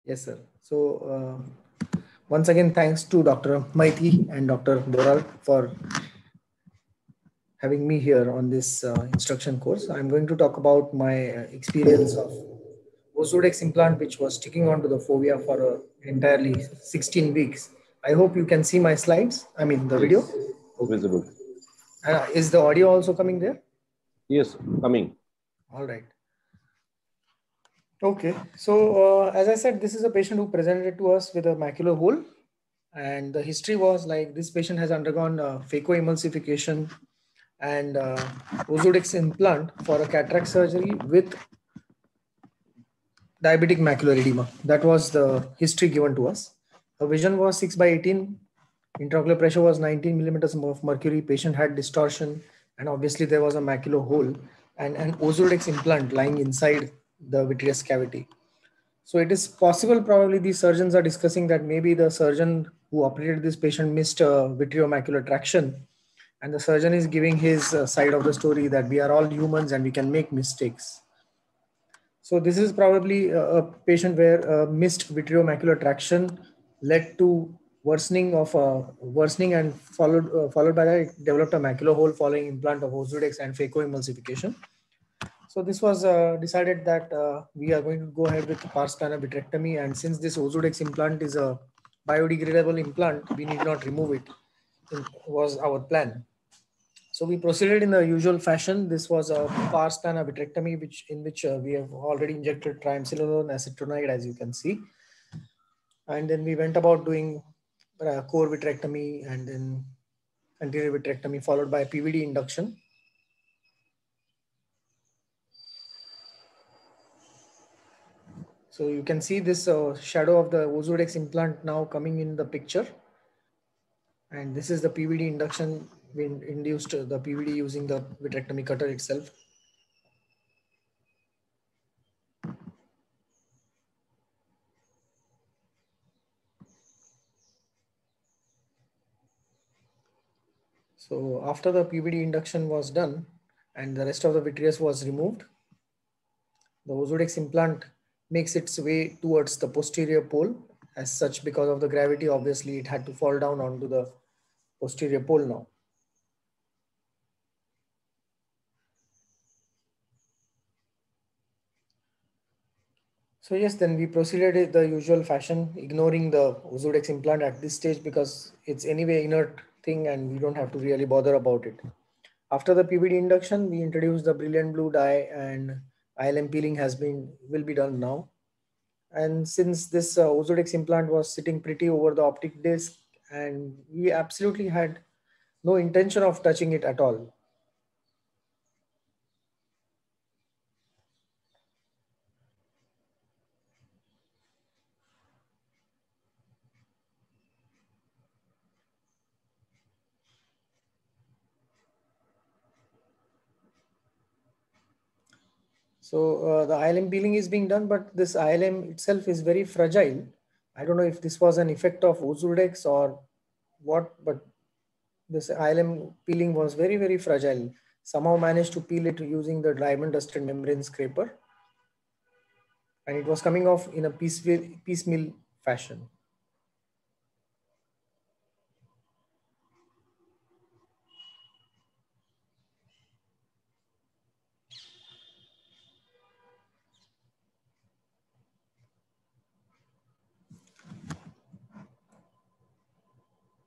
Yes, sir. So, once again, thanks to Dr. Maiti and Dr. Doral for having me here on this instruction course. I'm going to talk about my experience of Ozurdex implant, which was sticking onto the fovea for entirely 16 weeks. I hope you can see my slides. I mean, the video. Yes, visible. Is the audio also coming there? Yes, coming. All right. Okay. So, as I said, this is a patient who presented to us with a macular hole. And the history was like this patient has undergone phacoemulsification and Ozurdex implant for a cataract surgery with diabetic macular edema. That was the history given to us. Her vision was 6 by 18. Intraocular pressure was 19 millimeters of mercury. Patient had distortion, and obviously there was a macular hole and an Ozurdex implant lying inside the vitreous cavity. So it is possible, probably these surgeons are discussing that maybe the surgeon who operated this patient missed vitreomacular traction, and the surgeon is giving his side of the story that we are all humans and we can make mistakes. So this is probably a patient where missed vitreomacular traction led to worsening and followed by that it developed a macular hole following implant of Ozurdex and phacoemulsification. So this was decided that we are going to go ahead with pars plana vitrectomy, and since this Ozurdex implant is a biodegradable implant, we need not remove it. It was our plan. So we proceeded in the usual fashion. This was a pars plana vitrectomy, in which we have already injected triamcinolone acetonide, as you can see. And then we went about doing core vitrectomy and then anterior vitrectomy, followed by PVD induction. So you can see this shadow of the Ozurdex implant now coming in the picture. And this is the PVD induction. We induced the PVD using the vitrectomy cutter itself. So after the PVD induction was done and the rest of the vitreous was removed, the Ozurdex implant makes its way towards the posterior pole. As such, because of the gravity, obviously it had to fall down onto the posterior pole now. So yes, then we proceeded in the usual fashion, ignoring the Ozurdex implant at this stage because it's anyway inert thing and we don't have to really bother about it. After the PVD induction, we introduced the brilliant blue dye and ILM peeling will be done now. And since this Ozurdex implant was sitting pretty over the optic disc, and we absolutely had no intention of touching it at all. So the ILM peeling is being done, but this ILM itself is very fragile. I don't know if this was an effect of Ozurdex or what, but this ILM peeling was very, very fragile. Somehow managed to peel it using the diamond dusted membrane scraper. And it was coming off in a piecemeal fashion.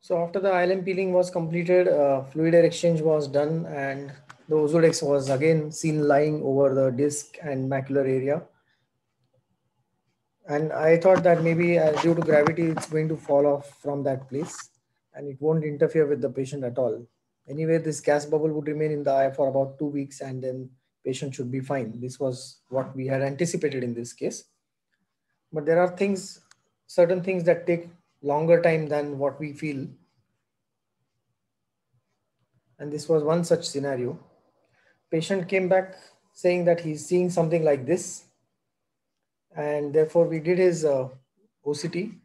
So after the ILM peeling was completed, fluid air exchange was done and the Ozurdex was again seen lying over the disc and macular area. And I thought that maybe due to gravity, it's going to fall off from that place and it won't interfere with the patient at all. Anyway, this gas bubble would remain in the eye for about 2 weeks and then patient should be fine. This was what we had anticipated in this case. But there are certain things that take longer time than what we feel. And this was one such scenario. Patient came back saying that he's seeing something like this. And therefore we did his OCT.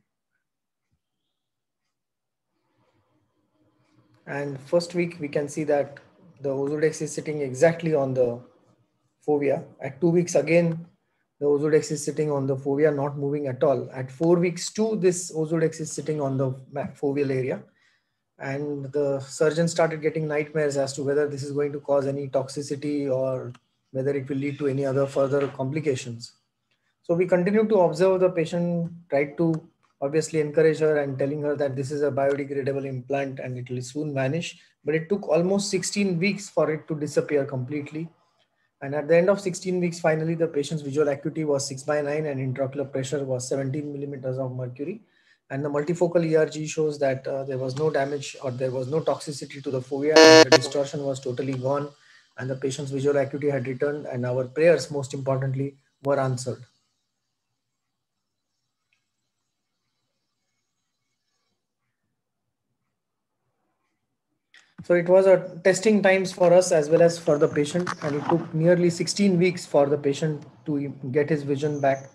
And first week we can see that the Ozurdex is sitting exactly on the fovea. At 2 weeks again, The Ozurdex is sitting on the fovea, not moving at all. At 4 weeks too, this Ozurdex is sitting on the foveal area. And the surgeon started getting nightmares as to whether this is going to cause any toxicity or whether it will lead to any other further complications. So we continued to observe the patient, tried to obviously encourage her and telling her that this is a biodegradable implant and it will soon vanish. But it took almost 16 weeks for it to disappear completely. And at the end of 16 weeks, finally, the patient's visual acuity was 6/9 and intraocular pressure was 17 millimeters of mercury. And the multifocal ERG shows that there was no damage or there was no toxicity to the fovea. And the distortion was totally gone and the patient's visual acuity had returned, and our prayers, most importantly, were answered. So it was a testing times for us as well as for the patient, and it took nearly 16 weeks for the patient to get his vision back.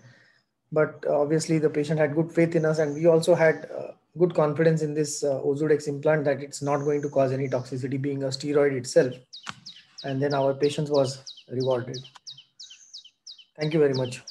But obviously the patient had good faith in us, and we also had good confidence in this Ozurdex implant that it's not going to cause any toxicity, being a steroid itself. And then our patients was rewarded. Thank you very much.